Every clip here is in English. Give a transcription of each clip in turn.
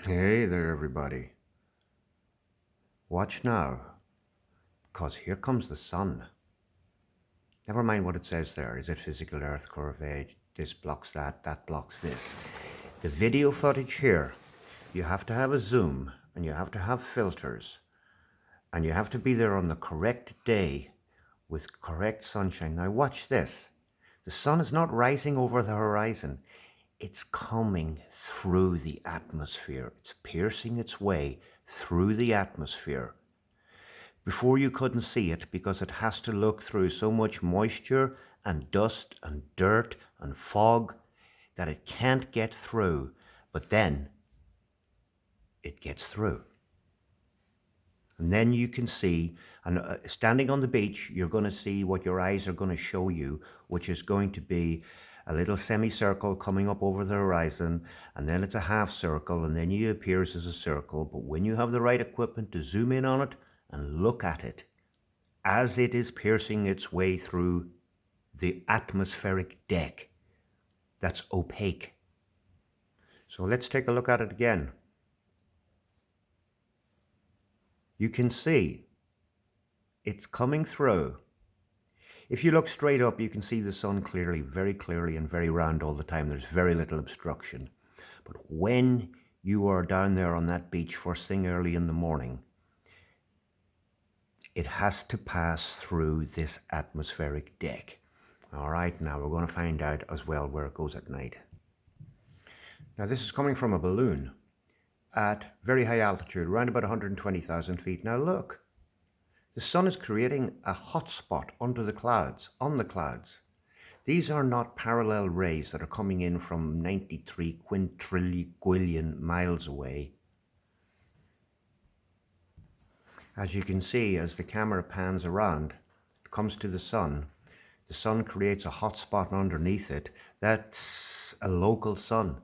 Hey there, everybody. Watch now, because here comes the sun. Never mind what it says there. Is it physical Earth curvature? This blocks that, that blocks this. The video footage here, you have to have a zoom, and you have to have filters, and you have to be there on the correct day with correct sunshine. Now watch this. The sun is not rising over the horizon. It's coming through the atmosphere. It's piercing its way through the atmosphere. Before you couldn't see it because it has to look through so much moisture and dust and dirt and fog that it can't get through. But then it gets through. And then you can see, and standing on the beach, you're going to see what your eyes are going to show you, which is going to be a little semicircle coming up over the horizon, and then it's a half circle, and then it appears as a circle. But when you have the right equipment to zoom in on it and look at it as it is piercing its way through the atmospheric deck, that's opaque. So let's take a look at it again. You can see it's coming through. If you look straight up, you can see the sun clearly, very clearly, and very round all the time. There's very little obstruction. But when you are down there on that beach first thing early in the morning, it has to pass through this atmospheric deck. All right, now we're going to find out as well where it goes at night. Now this is coming from a balloon at very high altitude, around about 120,000 feet. Now look, the sun is creating a hot spot under the clouds, on the clouds. These are not parallel rays that are coming in from 93 quintillion miles away. As you can see, as the camera pans around, it comes to the sun creates a hot spot underneath it. That's a local sun.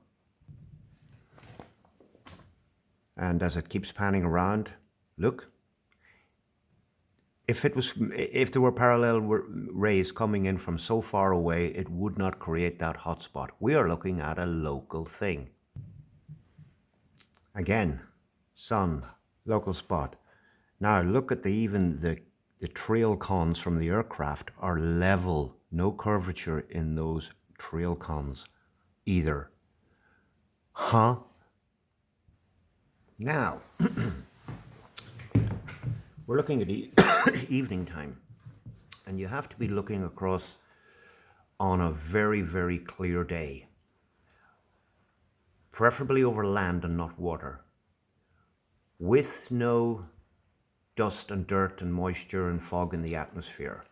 And as it keeps panning around, look, if there were parallel rays coming in from so far away, it would not create that hot spot. We are looking at a local thing. Again, sun, local spot. Now look at even the trail cons from the aircraft are level, no curvature in those trail cons either. Huh? Now, we're looking at evening time, and you have to be looking across on a very, very clear day, preferably over land and not water, with no dust and dirt and moisture and fog in the atmosphere.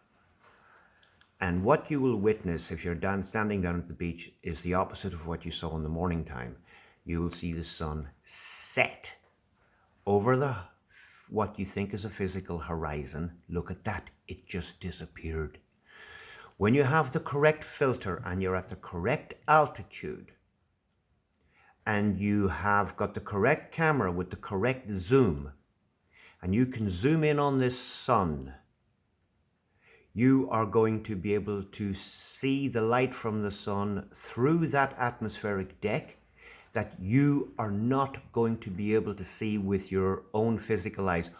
And what you will witness if you're standing down at the beach is the opposite of what you saw in the morning time. You will see the sun set over what you think is a physical horizon. Look at that, it just disappeared. When you have the correct filter and you're at the correct altitude, and you have got the correct camera with the correct zoom, and you can zoom in on this sun, you are going to be able to see the light from the sun through that atmospheric deck that you are not going to be able to see with your own physical eyes.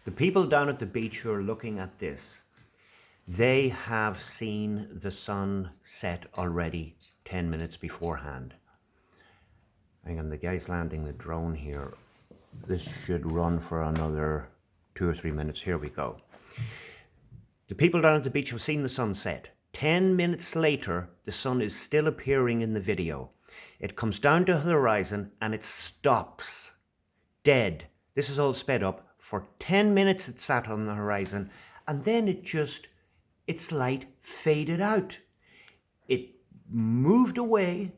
The people down at the beach who are looking at this, they have seen the sun set already 10 minutes beforehand. Hang on, the guy's landing the drone here. This should run for another 2 or 3 minutes. Here we go. The people down at the beach have seen the sun set. 10 minutes later, the sun is still appearing in the video. It comes down to the horizon and it stops dead. This is all sped up. For 10 minutes it sat on the horizon, and then its light faded out. It moved away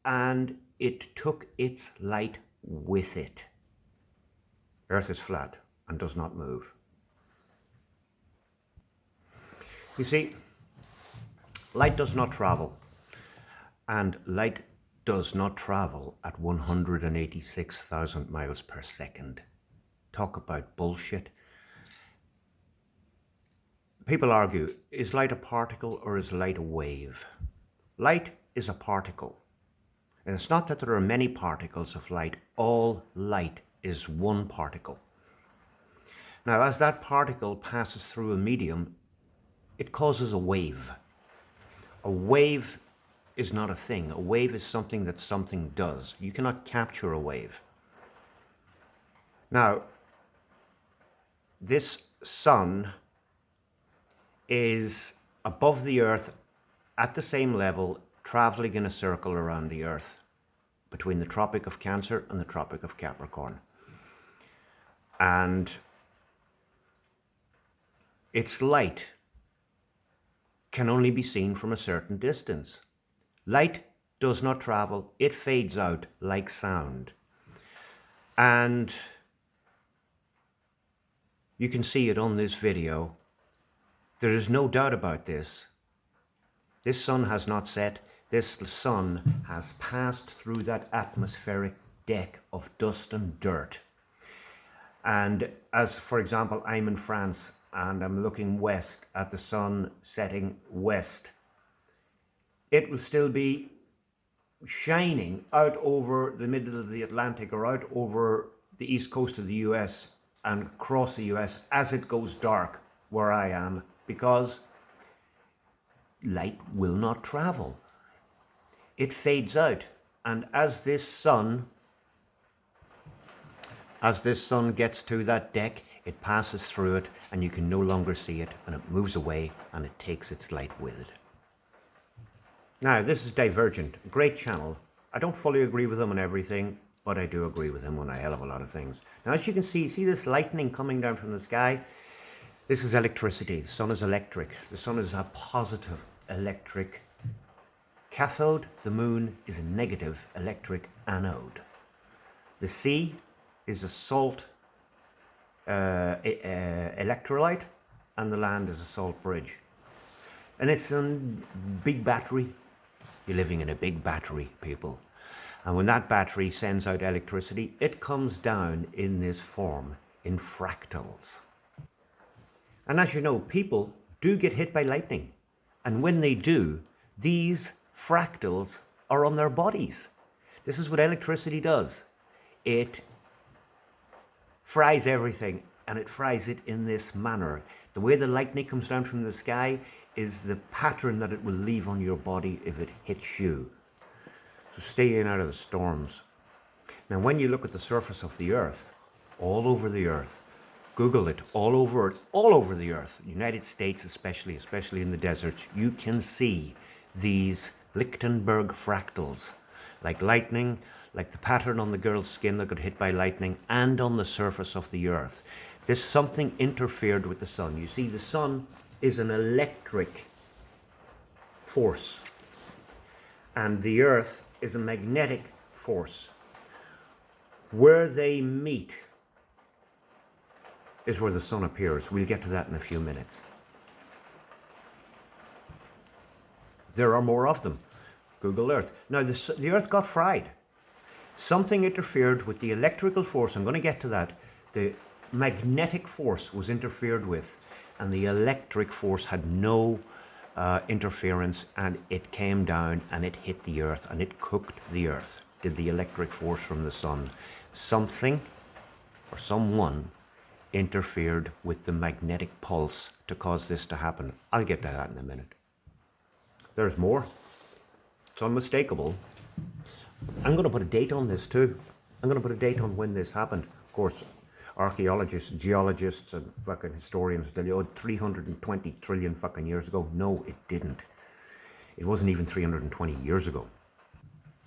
and it took its light with it. Earth is flat and does not move. You see, light does not travel, and light does not travel at 186,000 miles per second. Talk about bullshit. People argue, is light a particle or is light a wave? Light is a particle. And it's not that there are many particles of light. All light is one particle. Now, as that particle passes through a medium, it causes a wave. A wave is not a thing. A wave is something that something does. You cannot capture a wave. Now, this sun is above the Earth at the same level, traveling in a circle around the Earth between the Tropic of Cancer and the Tropic of Capricorn. And its light can only be seen from a certain distance. Light does not travel, it fades out like sound. And you can see it on this video. There is no doubt about this. This sun has not set. This sun has passed through that atmospheric deck of dust and dirt. And as, for example, I'm in France and I'm looking west at the sun setting west, it will still be shining out over the middle of the Atlantic or out over the east coast of the US and across the US as it goes dark where I am, because light will not travel. It fades out. And as this sun gets to that deck, it passes through it and you can no longer see it, and it moves away and it takes its light with it. Now, this is Divergent, great channel. I don't fully agree with him on everything, but I do agree with him on a hell of a lot of things. Now, as you can see this lightning coming down from the sky? This is electricity. The sun is electric. The sun is a positive electric cathode. The moon is a negative electric anode. The sea is a salt electrolyte, and the land is a salt bridge. And it's a big battery. You're living in a big battery, people. And when that battery sends out electricity, it comes down in this form, in fractals. And as you know, people do get hit by lightning. And when they do, these fractals are on their bodies. This is what electricity does. It fries everything, and it fries it in this manner. The way the lightning comes down from the sky is the pattern that it will leave on your body if it hits you. So stay in out of the storms. Now, when you look at the surface of the Earth, all over the Earth, Google it, all over the Earth, United States especially in the deserts, you can see these Lichtenberg fractals, like lightning, like the pattern on the girl's skin that got hit by lightning, and on the surface of the Earth. There's something interfered with the sun. You see, the sun is an electric force, and the Earth is a magnetic force. Where they meet is where the sun appears. We'll get to that in a few minutes. There are more of them. Google Earth. Now, the Earth got fried. Something interfered with the electrical force. I'm going to get to that. The magnetic force was interfered with, and the electric force had no interference, and it came down and it hit the Earth and it cooked the Earth. Did the electric force from the sun. Something or someone interfered with the magnetic pulse to cause this to happen. I'll get to that in a minute. There's more. It's unmistakable. I'm going to put a date on this too. I'm going to put a date on when this happened. Of course, archaeologists, geologists, and fucking historians tell you, 320 trillion fucking years ago. No, it didn't. It wasn't even 320 years ago.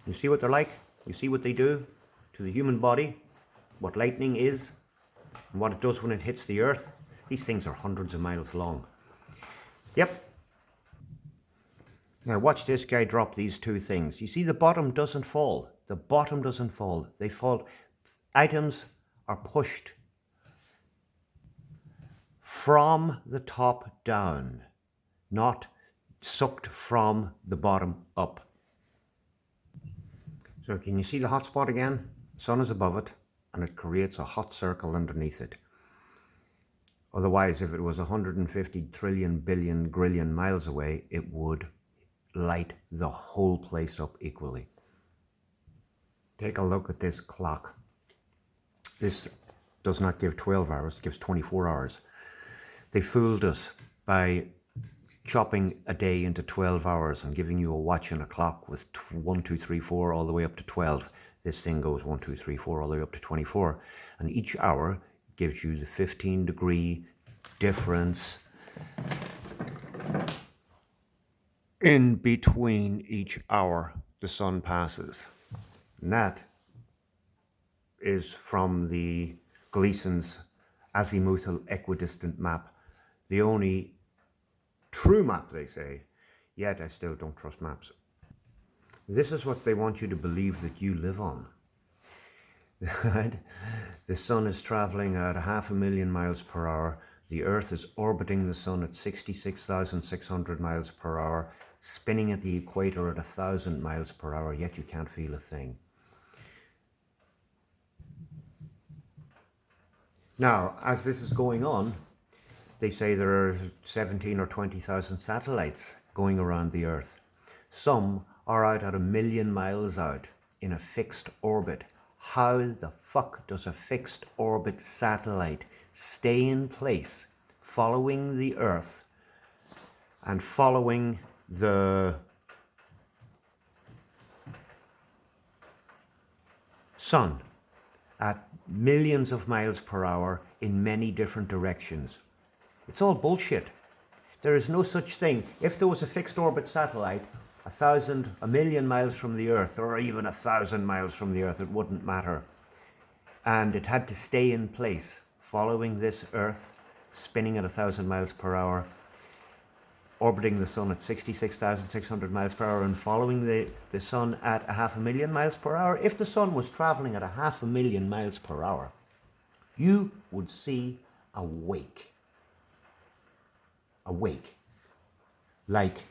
You see what they're like? You see what they do to the human body? What lightning is? And what it does when it hits the Earth? These things are hundreds of miles long. Yep. Now watch this guy drop these two things. You see, the bottom doesn't fall. The bottom doesn't fall. They fall. Items are pushed from the top down, not sucked from the bottom up. So can you see the hot spot again? The sun is above it, and it creates a hot circle underneath it. Otherwise, if it was 150 trillion, billion, grillion miles away, it would light the whole place up equally. Take a look at this clock. This does not give 12 hours, it gives 24 hours. They fooled us by chopping a day into 12 hours and giving you a watch and a clock with 1, 2, 3, 4 all the way up to 12. This thing goes 1, 2, 3, 4 all the way up to 24. And each hour gives you the 15-degree difference in between each hour the sun passes. And that is from the Gleason's azimuthal equidistant map. The only true map, they say, yet I still don't trust maps. This is what they want you to believe that you live on. The sun is traveling at 500,000 miles per hour. The Earth is orbiting the sun at 66,600 miles per hour, spinning at the equator at 1,000 miles per hour, yet you can't feel a thing. Now, as this is going on, they say there are 17 or 20,000 satellites going around the Earth. Some are out at 1 million miles out in a fixed orbit. How the fuck does a fixed orbit satellite stay in place following the Earth and following the sun at millions of miles per hour in many different directions? It's all bullshit. There is no such thing. If there was a fixed orbit satellite 1 million miles from the Earth, or even 1,000 miles from the Earth, it wouldn't matter. And it had to stay in place following this Earth, spinning at 1,000 miles per hour, orbiting the sun at 66,600 miles per hour, and following the sun at 500,000 miles per hour. If the sun was traveling at 500,000 miles per hour, you would see a wake. A wake. Like,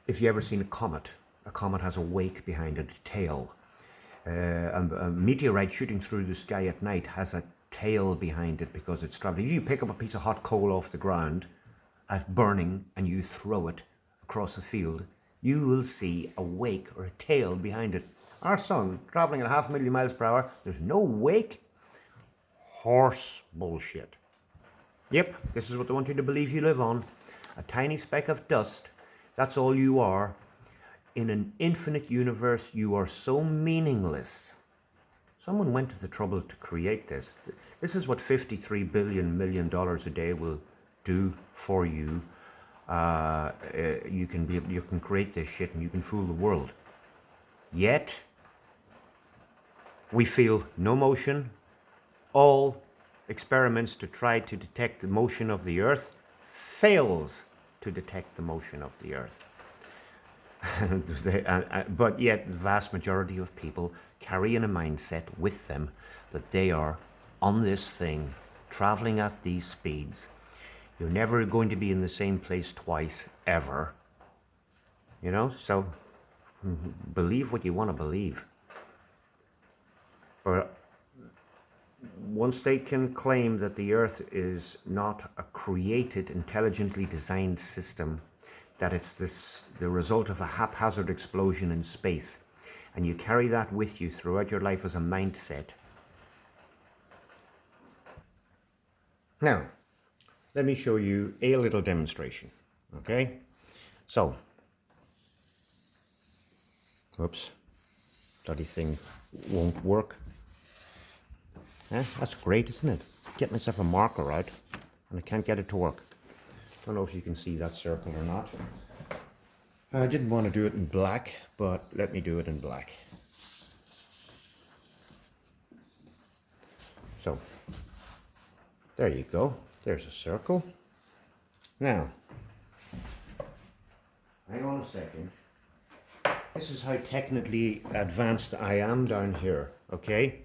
if you ever seen a comet has a wake behind it, a tail. A meteorite shooting through the sky at night has a tail behind it because it's traveling. If you pick up a piece of hot coal off the ground at burning and you throw it across the field, you will see a wake or a tail behind it. Our sun traveling at 500,000 miles per hour, there's no wake. Horse bullshit. Yep, this is what they want you to believe you live on. A tiny speck of dust. That's all you are. In an infinite universe, you are so meaningless. Someone went to the trouble to create this. This is what $53 billion a day will do for you. You can create this shit and you can fool the world. Yet, we feel no motion. All experiments to try to detect the motion of the Earth fails to detect the motion of the Earth. But yet the vast majority of people carry in a mindset with them that they are on this thing, traveling at these speeds. You're never going to be in the same place twice, ever. You know, so believe what you want to believe. But once they can claim that the Earth is not a created, intelligently designed system, that it's the result of a haphazard explosion in space, and you carry that with you throughout your life as a mindset. Now, let me show you a little demonstration, okay? So, whoops, bloody thing won't work. That's great, isn't it? Get myself a marker out, and I can't get it to work. I don't know if you can see that circle or not. I didn't want to do it in black, but let me do it in black. So, there you go. There's a circle. Now, hang on a second. This is how technically advanced I am down here, okay?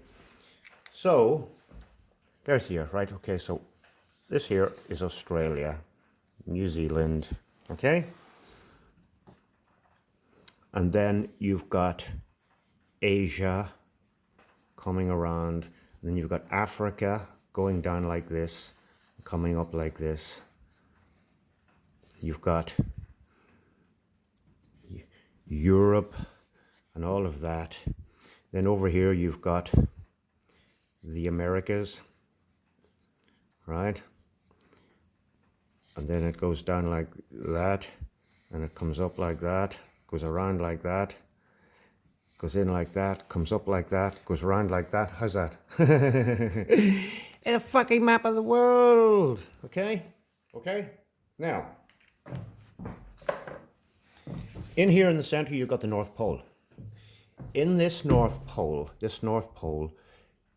So, there's the Earth, right? Okay, so this here is Australia, New Zealand, okay? And then you've got Asia coming around. Then you've got Africa going down like this, coming up like this. You've got Europe and all of that. Then over here you've got the Americas, right? And then it goes down like that, and it comes up like that, goes around like that, goes in like that, comes up like that, goes around like that. How's that? It's a fucking map of the world. Okay? Okay? Now, in here in the center, you've got the North Pole. In this North Pole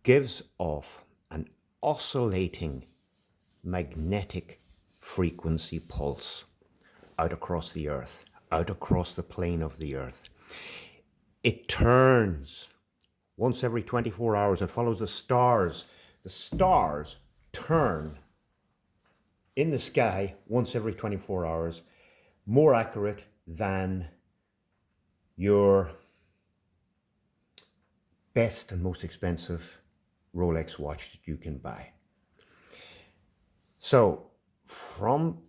gives off an oscillating magnetic frequency pulse out across the Earth, out across the plane of the Earth. It turns once every 24 hours. It follows the stars. The stars turn in the sky once every 24 hours, more accurate than your best and most expensive Rolex watch that you can buy. So from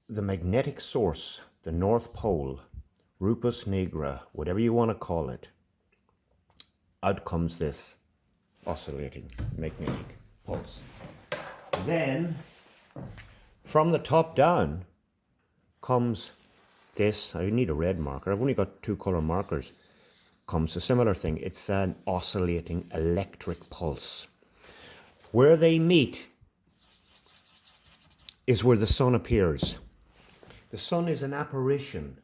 the magnetic source, the North Pole, Rupus Nigra, whatever you want to call it, out comes this oscillating magnetic pulse. Then from the top down comes this. I need a red marker. I've only got 2 color markers. Comes a similar thing. It's an oscillating electric pulse. Where they meet is where the sun appears. The sun is an apparition.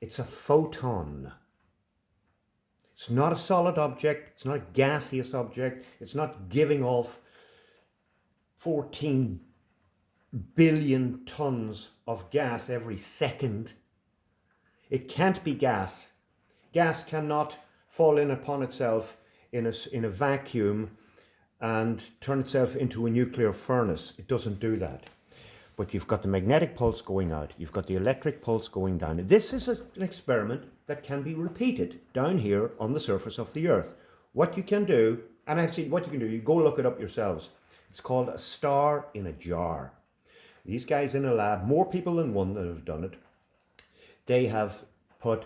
It's a photon. It's not a solid object. It's not a gaseous object. It's not giving off 14 billion tons of gas every second. It can't be gas. Gas cannot fall in upon itself in a vacuum and turn itself into a nuclear furnace. It doesn't do that. But you've got the magnetic pulse going out. You've got the electric pulse going down. This is an experiment that can be repeated down here on the surface of the Earth. What you can do, and I've seen what you can do, you go look it up yourselves. It's called a star in a jar. These guys in a lab, more people than one that have done it, they have put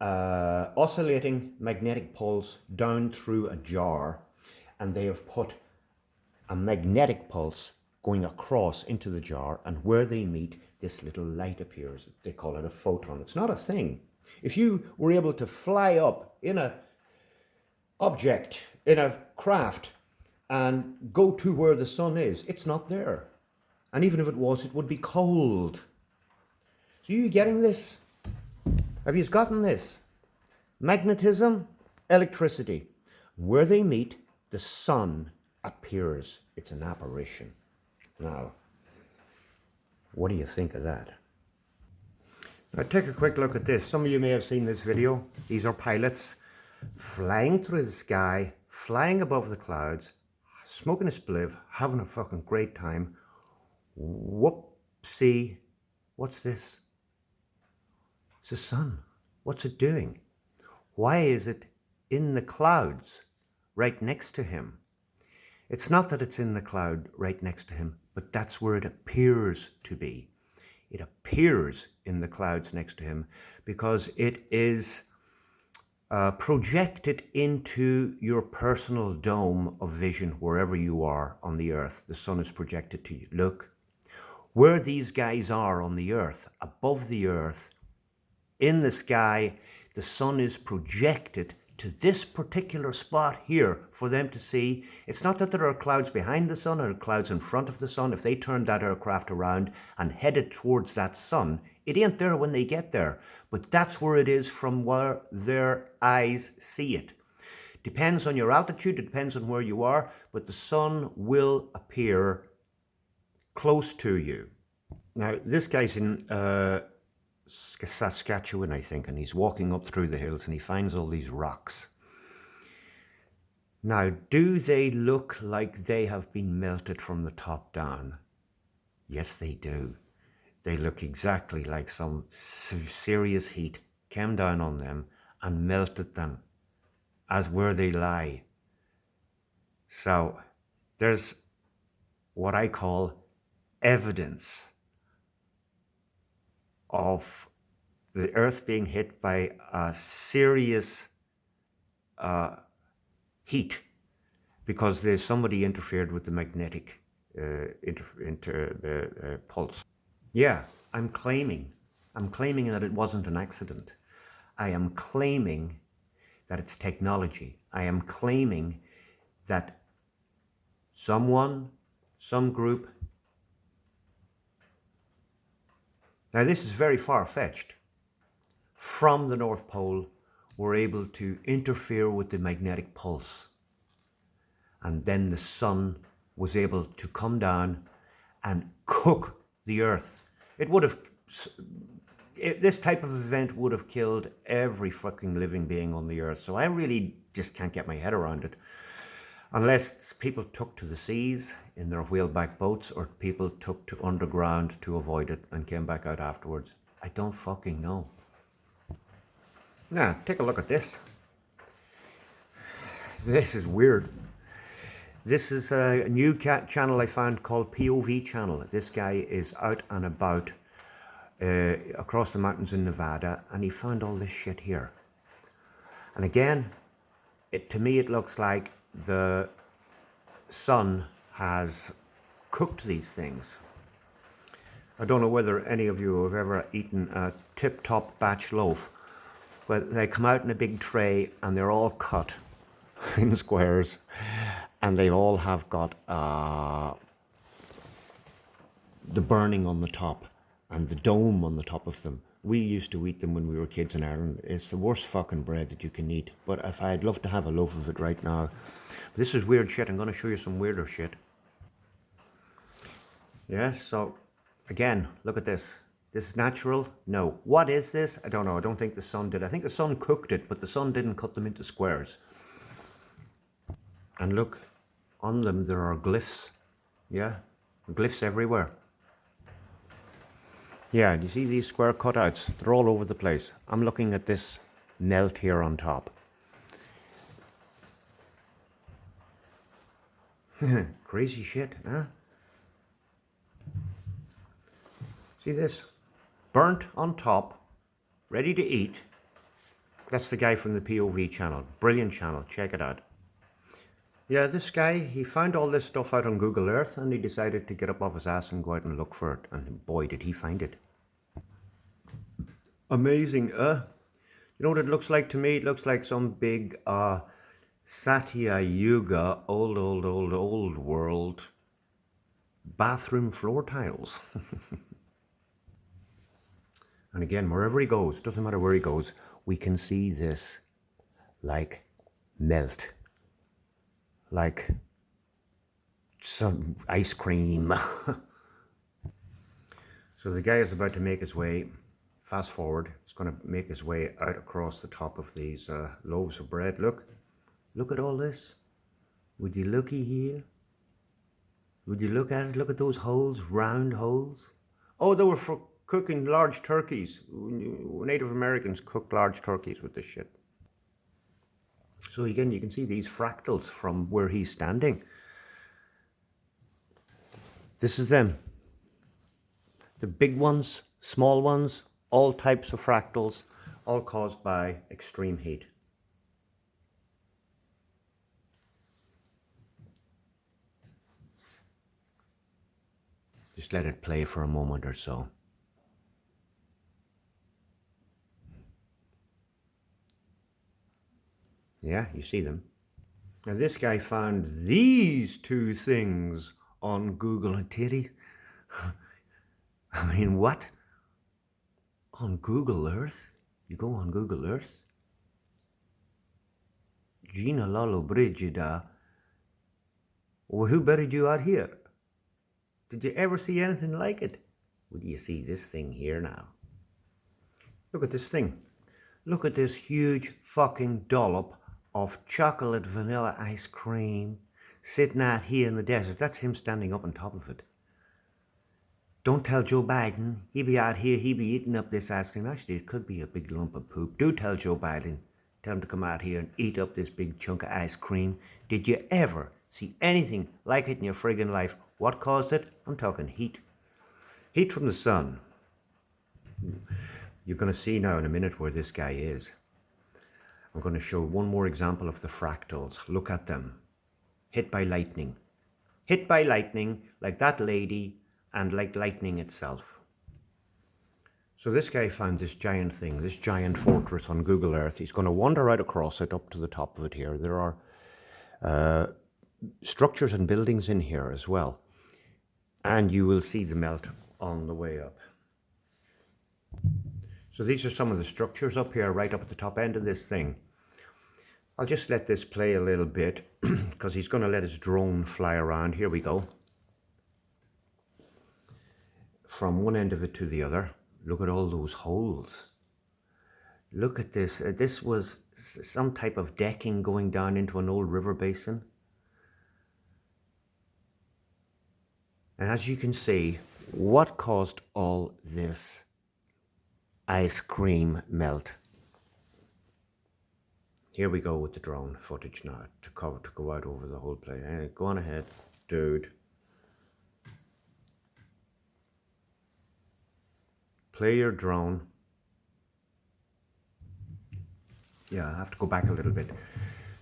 oscillating magnetic pulse down through a jar, and they have put a magnetic pulse going across into the jar, and where they meet, this little light appears. They call it a photon. It's not a thing. If you were able to fly up in a object, in a craft, and go to where the sun is, it's not there. And even if it was, it would be cold. So are you getting this? Have you gotten this? Magnetism, electricity. Where they meet, the sun appears. It's an apparition. Now, what do you think of that? Now take a quick look at this. Some of you may have seen this video. These are pilots flying through the sky, flying above the clouds, smoking a spliff, having a fucking great time. Whoopsie. What's this? It's the sun. What's it doing? Why is it in the clouds right next to him? It's not that it's in the cloud right next to him, but that's where it appears to be. It appears in the clouds next to him because it is projected into your personal dome of vision wherever you are on the Earth. The sun is projected to you. Look, where these guys are on the Earth, above the Earth, in the sky, the sun is projected to this particular spot here for them to see. It's not that there are clouds behind the sun or clouds in front of the sun. If they turned that aircraft around and headed towards that sun, it ain't there when they get there. But that's where it is from where their eyes see it. Depends on your altitude, it depends on where you are, but the sun will appear close to you. Now, this guy's in Saskatchewan, I think, and he's walking up through the hills and he finds all these rocks. Now, do they look like they have been melted from the top down? Yes, they do. They look exactly like some serious heat came down on them and melted them as where they lie. So there's what I call evidence of the Earth being hit by a serious heat because there's somebody interfered with the magnetic pulse. Yeah, I'm claiming that it wasn't an accident. I am claiming that it's technology. I am claiming that someone, some group. Now this is very far-fetched. From the North Pole were able to interfere with the magnetic pulse. And then the sun was able to come down and cook the earth. It would have, this type of event would have killed every fucking living being on the earth. So I really just can't get my head around it. Unless people took to the seas in their wheelback boats or people took to underground to avoid it and came back out afterwards. I don't fucking know. Now, take a look at this. This is weird. This is a new channel I found called POV channel. This guy is out and about across the mountains in Nevada, and he found all this shit here. And again, to me it looks like the sun has cooked these things. I don't know whether any of you have ever eaten a tip-top batch loaf, but they come out in a big tray and they're all cut in squares, and they all have got the burning on the top and the dome on the top of them. We used to eat them when we were kids in Ireland. It's the worst fucking bread that you can eat. But if I'd love to have a loaf of it right now. This is weird shit. I'm going to show you some weirder shit. Yeah, so again, look at this. This is natural? No. What is this? I don't know. I don't think the sun did. I think the sun cooked it, but the sun didn't cut them into squares. And look, on them there are glyphs. Yeah, glyphs everywhere. Yeah, do you see these square cutouts? They're all over the place. I'm looking at this melt here on top. Crazy shit, huh? See this? Burnt on top, ready to eat. That's the guy from the POV channel. Brilliant channel, check it out. Yeah, this guy, he found all this stuff out on Google Earth and he decided to get up off his ass and go out and look for it. And boy, did he find it. Amazing, You know what it looks like to me? It looks like some big Satya Yuga, old world bathroom floor tiles. And again, wherever he goes, doesn't matter where he goes, we can see this like melt. Like some ice cream. So the guy is about to make his way, fast forward, he's going to make his way out across the top of these loaves of bread. Look at all this. Would you looky here? Would you look at it? Look at those holes, round holes. Oh, they were for cooking large turkeys. Native Americans cooked large turkeys with this shit. So again, you can see these fractals from where he's standing. This is them. The big ones, small ones, all types of fractals, all caused by extreme heat. Just let it play for a moment or so. Yeah, you see them. Now this guy found these two things on Google and titties. I mean, what? On Google Earth? You go on Google Earth? Gina Lolo Brigida. Well, who buried you out here? Did you ever see anything like it? Well, do you see this thing here now? Look at this thing. Look at this huge fucking dollop of chocolate vanilla ice cream sitting out here in the desert. That's him standing up on top of it. Don't tell Joe Biden. He be out here, he be eating up this ice cream. Actually, it could be a big lump of poop. Do tell Joe Biden. Tell him to come out here and eat up this big chunk of ice cream. Did you ever see anything like it in your friggin' life? What caused it? I'm talking heat. Heat from the sun. You're going to see now in a minute where this guy is. I'm going to show one more example of the fractals. Look at them. Hit by lightning. Hit by lightning, like that lady, and like lightning itself. So this guy found this giant thing, this giant fortress on Google Earth. He's going to wander right across it up to the top of it here. There are structures and buildings in here as well. And you will see the melt on the way up. So these are some of the structures up here, right up at the top end of this thing. I'll just let this play a little bit because he's going to let his drone fly around. Here we go. From one end of it to the other. Look at all those holes. Look at this. This was some type of decking going down into an old river basin. And as you can see, what caused all this ice cream melt? Here we go with the drone footage now to go out over the whole place. Anyway, go on ahead, dude. Play your drone. Yeah, I have to go back a little bit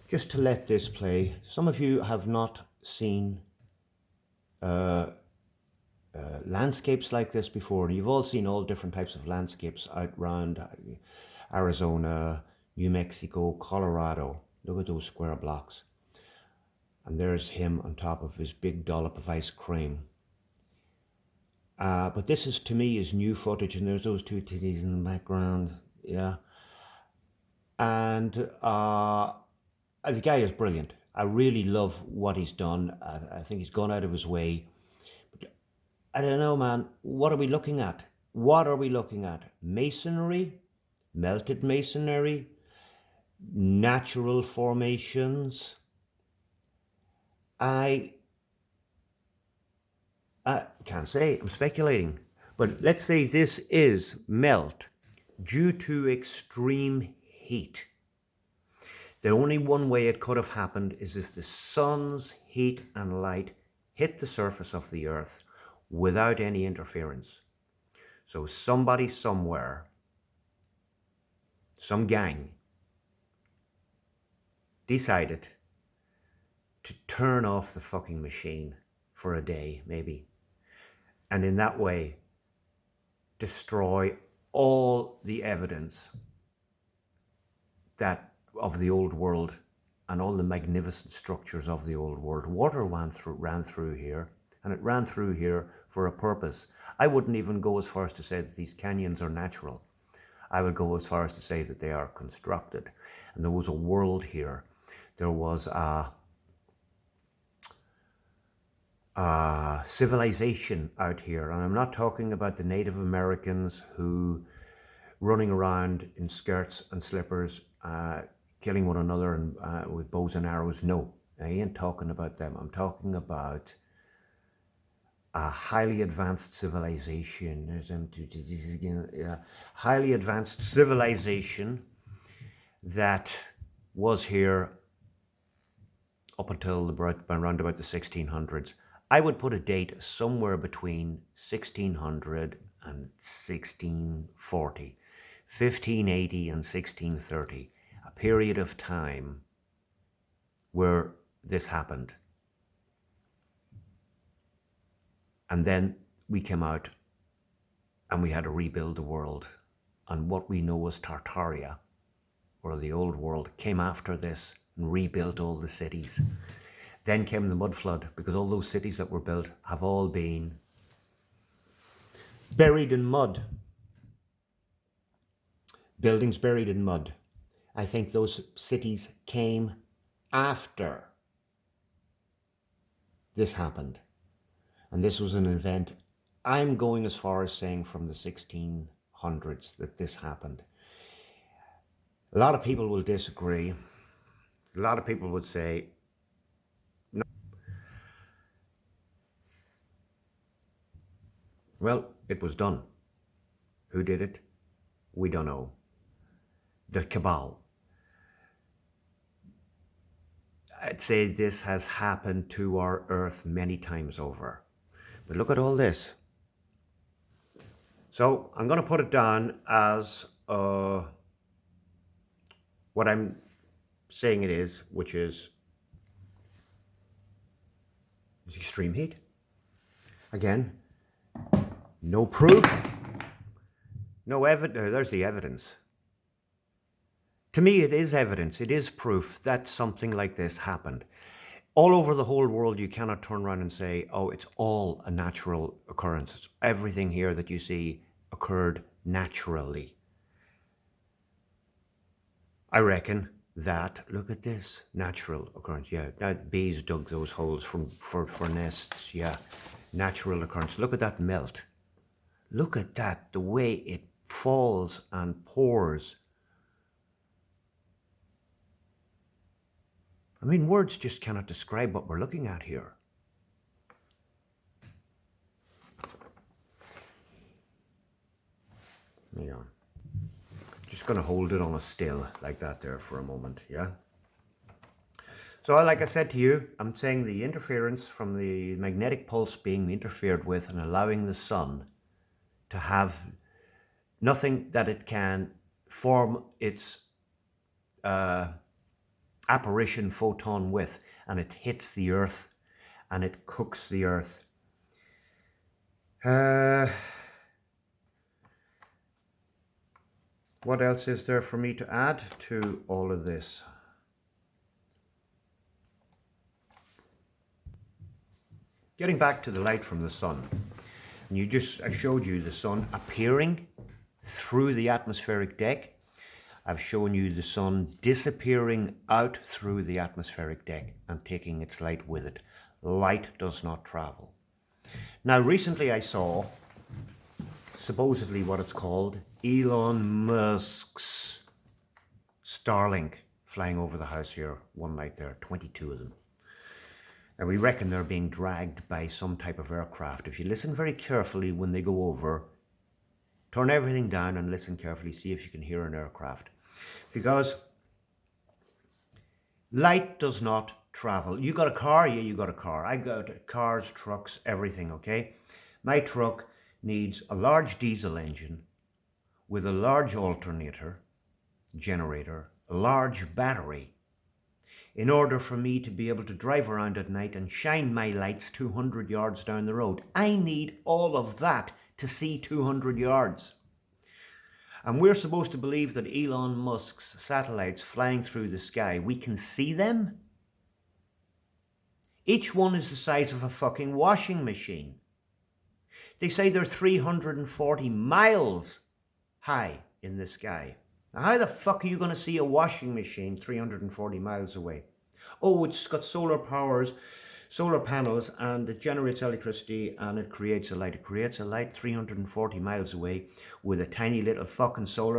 just to let this play. Some of you have not seen landscapes like this before. You've all seen all different types of landscapes out around Arizona, New Mexico, Colorado. Look at those square blocks. And there's him on top of his big dollop of ice cream. But this is, to me, is new footage, and there's those two titties in the background. Yeah. And the guy is brilliant. I really love what he's done. I think he's gone out of his way. But I don't know, man. What are we looking at? What are we looking at? Masonry? Melted masonry? Natural formations? I can't say. I'm speculating. But let's say this is melt due to extreme heat. The only one way it could have happened is if the sun's heat and light hit the surface of the earth without any interference. So somebody somewhere, some gang, decided to turn off the fucking machine for a day, maybe. And in that way, destroy all the evidence that of the old world and all the magnificent structures of the old world. Water ran through here, and it ran through here for a purpose. I wouldn't even go as far as to say that these canyons are natural. I would go as far as to say that they are constructed. And there was a world here. There was a civilization out here. And I'm not talking about the Native Americans who running around in skirts and slippers, killing one another and with bows and arrows. No, I ain't talking about them. I'm talking about a highly advanced civilization. Highly advanced civilization that was here up until around about the 1600s. I would put a date somewhere between 1600 and 1640, 1580 and 1630, a period of time where this happened. And then we came out and we had to rebuild the world. And what we know as Tartaria, or the old world, came after this and rebuilt all the cities. Then came the mud flood, because all those cities that were built have all been buried in mud. Buildings buried in mud. I think those cities came after this happened. And this was an event, I'm going as far as saying from the 1600s that this happened. A lot of people will disagree. A lot of people would say, no. Well, it was done. Who did it? We don't know. The cabal. I'd say this has happened to our earth many times over. But look at all this. So I'm going to put it down as what I'm saying it is, which is extreme heat. Again, no proof, no evidence. There's the evidence. To me, it is evidence. It is proof that something like this happened. All over the whole world, you cannot turn around and say, oh, it's all a natural occurrence. It's everything here that you see occurred naturally. I reckon that, look at this, natural occurrence. Yeah, bees dug those holes for nests. Yeah, natural occurrence. Look at that melt. Look at that, the way it falls and pours. I mean, words just cannot describe what we're looking at here. Hang on. Just going to hold it on a still like that there for a moment, yeah? So like I said to you, I'm saying the interference from the magnetic pulse being interfered with and allowing the sun to have nothing that it can form its apparition photon with, and it hits the earth and it cooks the earth. What else is there for me to add to all of this? Getting back to the light from the sun, and I showed you the sun appearing through the atmospheric deck. I've shown you the sun disappearing out through the atmospheric deck and taking its light with it. Light does not travel. Now, recently I saw supposedly what it's called, Elon Musk's Starlink flying over the house here one night. There are 22 of them. And we reckon they're being dragged by some type of aircraft. If you listen very carefully when they go over, turn everything down and listen carefully, see if you can hear an aircraft. Because light does not travel. You got a car? Yeah, you got a car. I got cars, trucks, everything, okay? My truck needs a large diesel engine with a large alternator, generator, a large battery, in order for me to be able to drive around at night and shine my lights 200 yards down the road. I need all of that to see 200 yards. And we're supposed to believe that Elon Musk's satellites flying through the sky, we can see them? Each one is the size of a fucking washing machine. They say they're 340 miles high in the sky. Now, how the fuck are you going to see a washing machine 340 miles away? Oh, it's got solar panels, and it generates electricity and it creates a light. It creates a light 340 miles away with a tiny little fucking solar